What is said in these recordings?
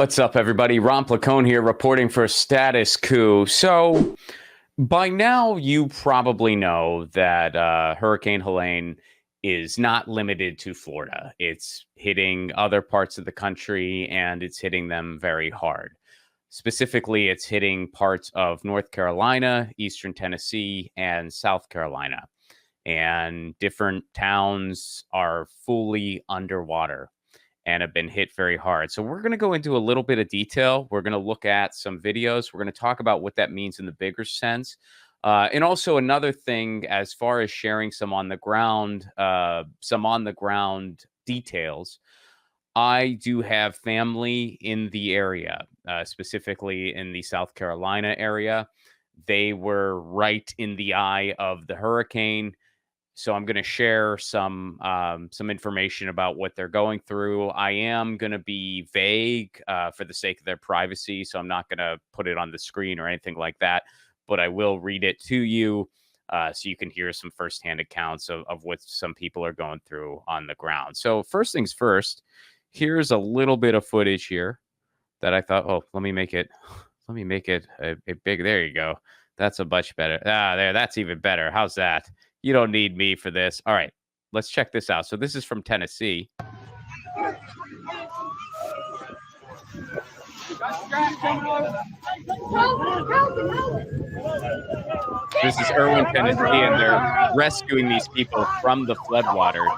What's up, everybody? Ron Placone here, reporting for Status Coup. So, by now, you probably know that Hurricane Helene is not limited to Florida. It's hitting other parts of the country, and it's hitting them very hard. Specifically, it's hitting parts of North Carolina, Eastern Tennessee, and South Carolina. And different towns are fully underwater and have been hit very hard. So we're going to go into a little bit of detail. We're going to look at some videos. We're going to talk about what that means in the bigger sense. And also another thing, as far as sharing some on the ground details. I do have family in the area, specifically in the South Carolina area. They were right in the eye of the hurricane. So I'm going to share some information about what they're going through. I am going to be vague for the sake of their privacy, so I'm not going to put it on the screen or anything like that. But I will read it to you so you can hear some firsthand accounts of what some people are going through on the ground. So first things first, here's a little bit of footage here that I thought, oh, let me make it a big. There you go. That's a much better. That's even better. How's that? You don't need me for this. All right, let's check this out. So this is from Tennessee. This is Irwin, Tennessee, and they're rescuing these people from the floodwaters.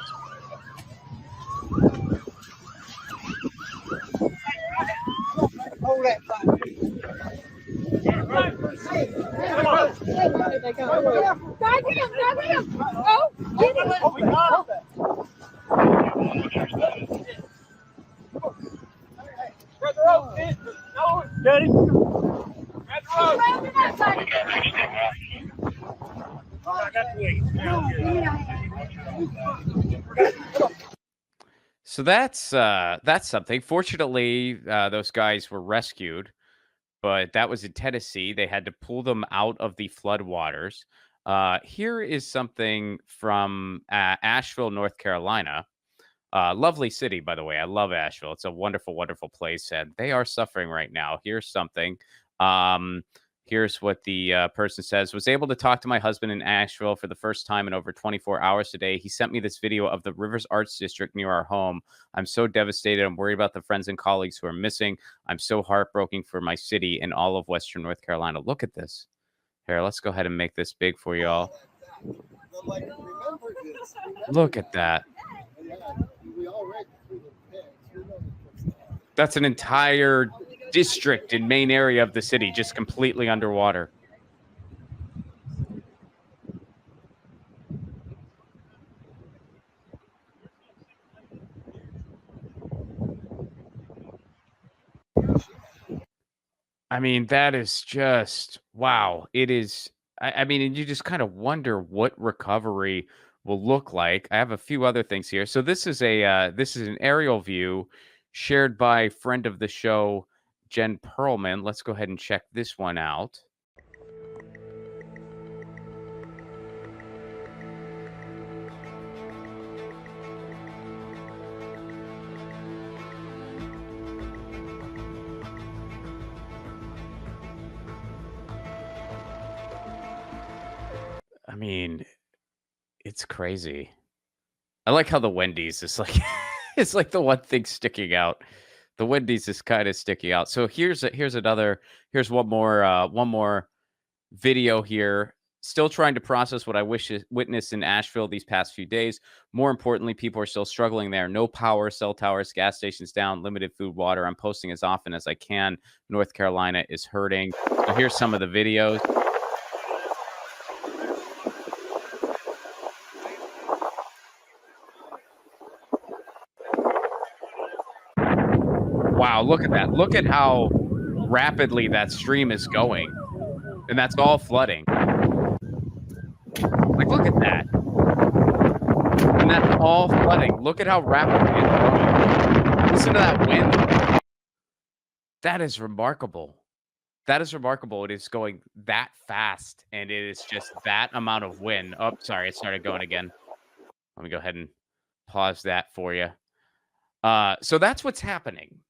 So that's something. Fortunately, those guys were rescued, but that was in Tennessee. They had to pull them out of the floodwaters. Here is something from Asheville, North Carolina. Lovely city, by the way. I love Asheville. It's a wonderful, wonderful place, and they are suffering right now. Here's something. Here's what the person says. Was able to talk to my husband in Asheville for the first time in over 24 hours today. He sent me this video of the Rivers Arts District near our home. I'm so devastated. I'm worried about the friends and colleagues who are missing. I'm so heartbroken for my city and all of Western North Carolina. Look at this. Here, let's go ahead and make this big for y'all. Look at that. That's an entire district and main area of the city just completely underwater. I mean, that is just wow. It is. I mean, and you just kind of wonder what recovery will look like. I have a few other things here. So this is an aerial view shared by friend of the show, Jen Perlman. Let's go ahead and check this one out. I mean, it's crazy. I like how the Wendy's is like it's like the one thing sticking out. The Wendy's is kind of sticking out. So here's one more video here. Still trying to process what I witnessed in Asheville these past few days. More importantly, people are still struggling there. No power, cell towers, gas stations down, limited food, water. I'm posting as often as I can. North Carolina is hurting. So here's some of the videos. Wow, look at that. Look at how rapidly that stream is going. And that's all flooding. Like, look at that. And that's all flooding. Look at how rapidly it's going. Listen to that wind. That is remarkable. That is remarkable. It is going that fast, and it is just that amount of wind. Oh, sorry, it started going again. Let me go ahead and pause that for you. So that's what's happening.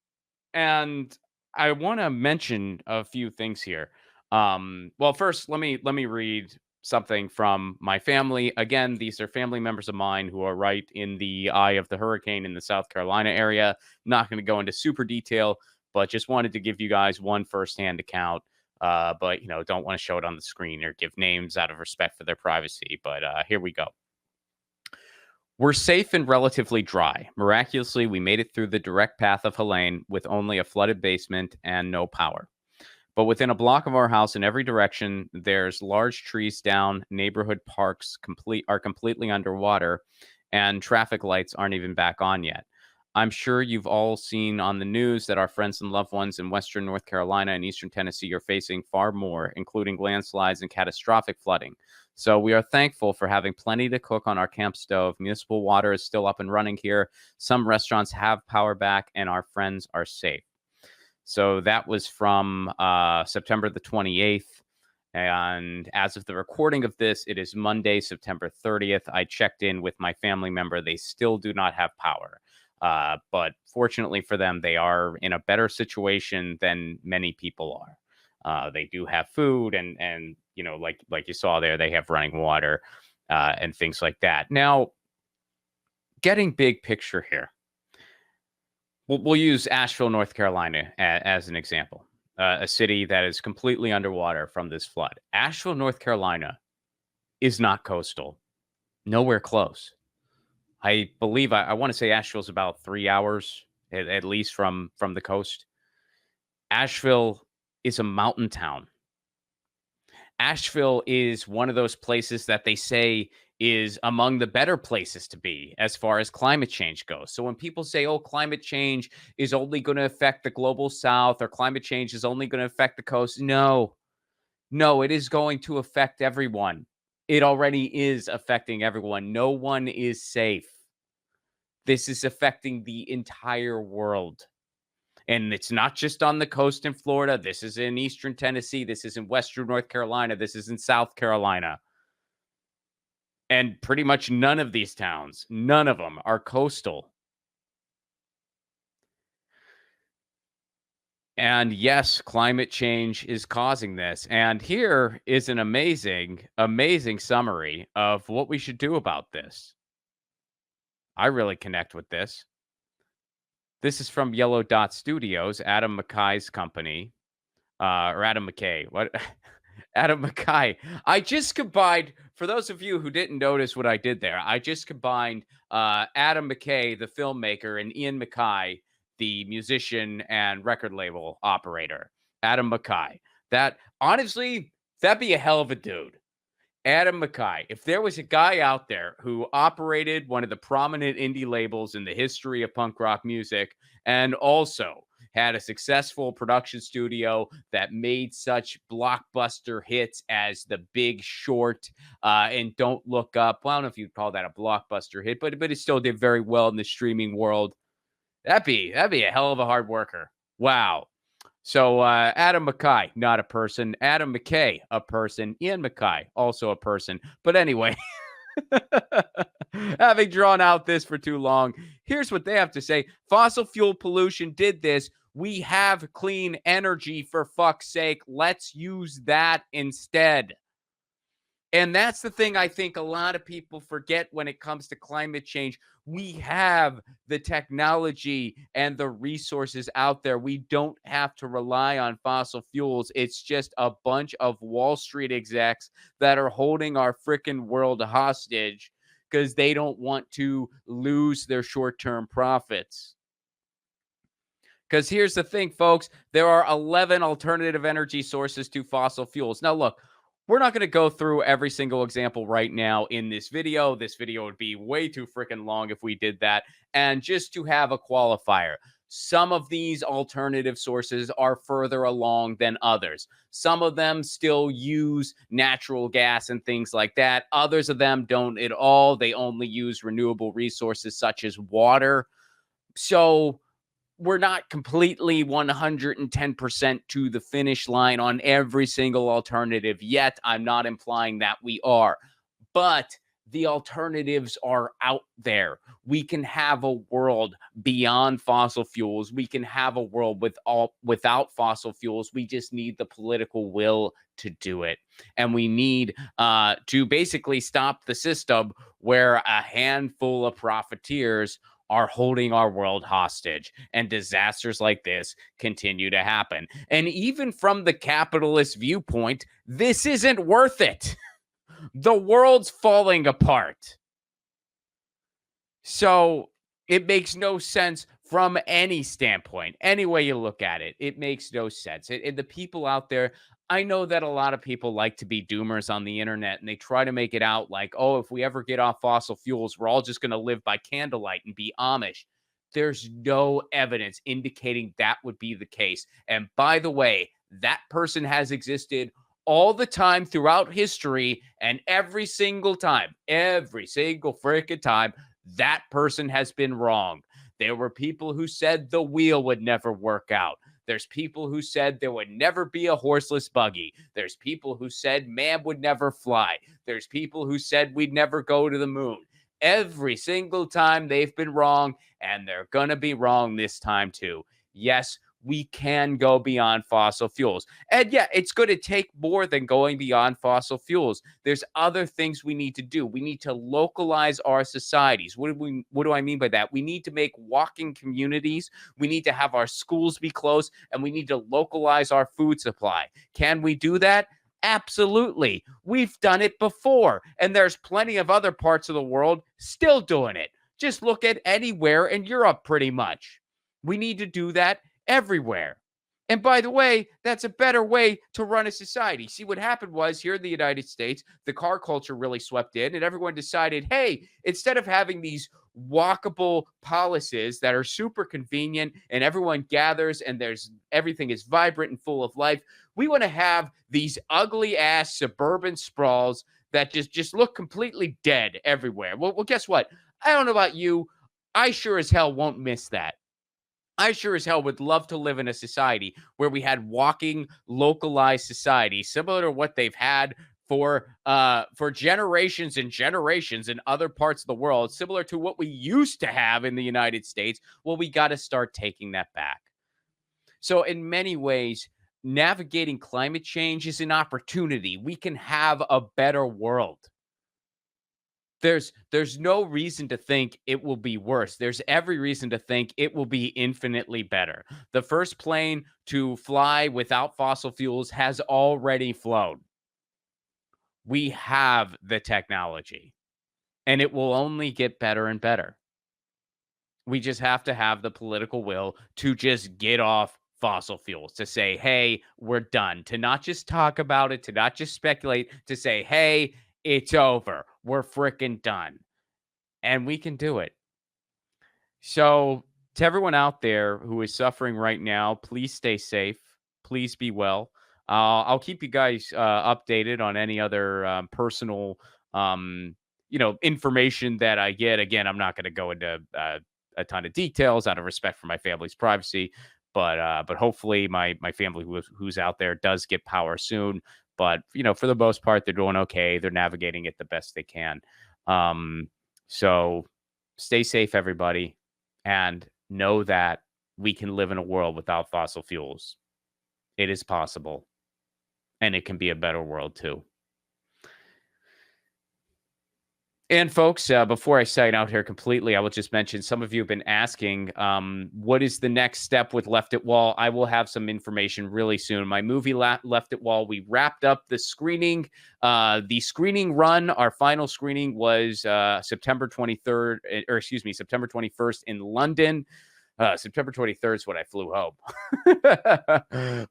And I want to mention a few things here. Well, first, let me read something from my family. Again, these are family members of mine who are right in the eye of the hurricane in the South Carolina area. Not going to go into super detail, but just wanted to give you guys one firsthand account. But don't want to show it on the screen or give names out of respect for their privacy. But here we go. We're safe and relatively dry. Miraculously, we made it through the direct path of Helene with only a flooded basement and no power. But within a block of our house in every direction, there's large trees down, neighborhood parks are completely underwater, and traffic lights aren't even back on yet. I'm sure you've all seen on the news that our friends and loved ones in western North Carolina and eastern Tennessee are facing far more, including landslides and catastrophic flooding. So we are thankful for having plenty to cook on our camp stove. Municipal water is still up and running here. Some restaurants have power back, and our friends are safe. So that was from September the 28th. And as of the recording of this, it is Monday, September 30th. I checked in with my family member. They still do not have power. But fortunately for them, they are in a better situation than many people are. They do have food and like you saw there, they have running water and things like that. Now, getting big picture here. We'll use Asheville, North Carolina, as an example, a city that is completely underwater from this flood. Asheville, North Carolina is not coastal, nowhere close. I believe I want to say Asheville's about 3 hours at least from the coast. Asheville is a mountain town. Asheville is one of those places that they say is among the better places to be as far as climate change goes. So when people say, oh, climate change is only going to affect the global south or climate change is only going to affect the coast, no, it is going to affect everyone. It already is affecting everyone. No one is safe. This is affecting the entire world. And it's not just on the coast in Florida. This is in eastern Tennessee. This is in western North Carolina. This is in South Carolina. And pretty much none of these towns, none of them are coastal. And yes, climate change is causing this. And here is an amazing, amazing summary of what we should do about this. I really connect with this. This is from Yellow Dot Studios, Adam McKay's company, or Adam McKay. What? Adam McKay. I just combined, for those of you who didn't notice what I did there, I just combined Adam McKay, the filmmaker, and Ian McKay, the musician and record label operator. Adam McKay. That, honestly, that'd be a hell of a dude. Adam McKay. If there was a guy out there who operated one of the prominent indie labels in the history of punk rock music and also had a successful production studio that made such blockbuster hits as The Big Short and Don't Look Up. Well, I don't know if you'd call that a blockbuster hit, but it still did very well in the streaming world. That'd be a hell of a hard worker. Wow. So Adam McKay, not a person. Adam McKay, a person. Ian McKay, also a person. But anyway, having drawn out this for too long, here's what they have to say. Fossil fuel pollution did this. We have clean energy, for fuck's sake. Let's use that instead. And that's the thing I think a lot of people forget when it comes to climate change. We have the technology and the resources out there. We don't have to rely on fossil fuels. It's just a bunch of Wall Street execs that are holding our freaking world hostage because they don't want to lose their short-term profits. Because here's the thing, folks. There are 11 alternative energy sources to fossil fuels. Now, look. We're not going to go through every single example right now in this video. This video would be way too freaking long if we did that. And just to have a qualifier, some of these alternative sources are further along than others. Some of them still use natural gas and things like that. Others of them don't at all. They only use renewable resources such as water. So we're not completely 110% to the finish line on every single alternative yet. I'm not implying that we are. But The alternatives are out there. We can have a world beyond fossil fuels. We can have a world without fossil fuels. We just need the political will to do it. And we need to basically stop the system where a handful of profiteers are holding our world hostage, and disasters like this continue to happen. And even from the capitalist viewpoint, this isn't worth it. The world's falling apart. So it makes no sense from any standpoint, any way you look at it. It makes no sense. And the people out there, I know that a lot of people like to be doomers on the internet, and they try to make it out like, oh, if we ever get off fossil fuels, we're all just going to live by candlelight and be Amish. There's no evidence indicating that would be the case. And by the way, that person has existed all the time throughout history, and every single freaking time, that person has been wrong. There were people who said the wheel would never work out. There's people who said there would never be a horseless buggy. There's people who said man would never fly. There's people who said we'd never go to the moon. Every single time they've been wrong, and they're going to be wrong this time too. Yes, we can go beyond fossil fuels. And yeah, it's going to take more than going beyond fossil fuels. There's other things we need to do. We need to localize our societies. What do I mean by that? We need to make walking communities. We need to have our schools be close, and we need to localize our food supply. Can we do that? Absolutely. We've done it before, and there's plenty of other parts of the world still doing it. Just look at anywhere in Europe, pretty much. We need to do that everywhere. And by the way, that's a better way to run a society. See, what happened was here in the United States, the car culture really swept in, and everyone decided, hey, instead of having these walkable policies that are super convenient and everyone gathers and everything is vibrant and full of life, we want to have these ugly ass suburban sprawls that just look completely dead everywhere. Well, guess what? I don't know about you. I sure as hell won't miss that. I sure as hell would love to live in a society where we had walking, localized society, similar to what they've had for generations and generations in other parts of the world, similar to what we used to have in the United States. Well, we got to start taking that back. So in many ways, navigating climate change is an opportunity. We can have a better world. There's no reason to think it will be worse. There's every reason to think it will be infinitely better. The first plane to fly without fossil fuels has already flown. We have the technology, and it will only get better and better. We just have to have the political will to just get off fossil fuels, to say, hey, we're done, to not just talk about it, to not just speculate, to say, hey, it's over. We're freaking done. And we can do it. So, to everyone out there who is suffering right now, please stay safe. Please be well. I'll keep you guys updated on any other personal, information that I get. Again, I'm not going to go into a ton of details out of respect for my family's privacy, but hopefully my family who's out there does get power soon. But, for the most part, they're doing okay. They're navigating it the best they can. So stay safe, everybody, and know that we can live in a world without fossil fuels. It is possible, and it can be a better world, too. And folks, before I sign out here completely, I will just mention some of you have been asking, what is the next step with Left at Wall? I will have some information really soon. My movie Left at Wall, we wrapped up the screening. The screening run, our final screening was September 23rd, September 21st in London. September 23rd is when I flew home.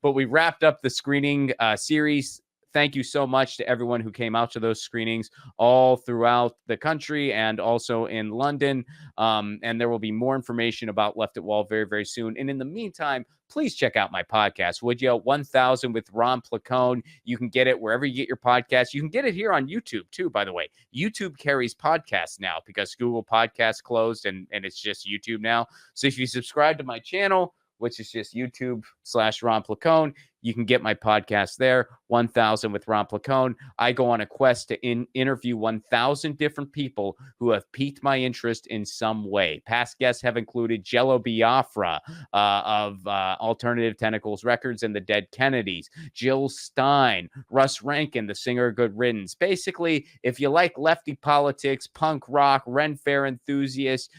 But we wrapped up the screening series. Thank you so much to everyone who came out to those screenings all throughout the country and also in London. And there will be more information about Left at Wall very, very soon. And in the meantime, please check out my podcast, would you? 1000 with Ron Placone. You can get it wherever you get your podcasts. You can get it here on YouTube, too, by the way. YouTube carries podcasts now because Google Podcasts closed and it's just YouTube now. So if you subscribe to my channel, which is just YouTube/Ron Placone. You can get my podcast there, 1000 with Ron Placone. I go on a quest to interview 1,000 different people who have piqued my interest in some way. Past guests have included Jello Biafra of Alternative Tentacles Records and the Dead Kennedys, Jill Stein, Russ Rankin, the singer of Good Riddance. Basically, if you like lefty politics, punk rock, Ren Fair enthusiasts,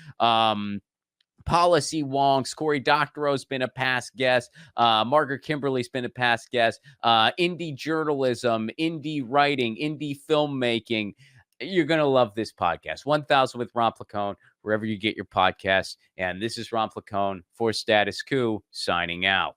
Policy Wonks, Cory Doctorow's been a past guest. Margaret Kimberly's been a past guest. Indie journalism, indie writing, indie filmmaking. You're going to love this podcast. 1000 with Ron Placone, wherever you get your podcasts. And this is Ron Placone for Status Coup, signing out.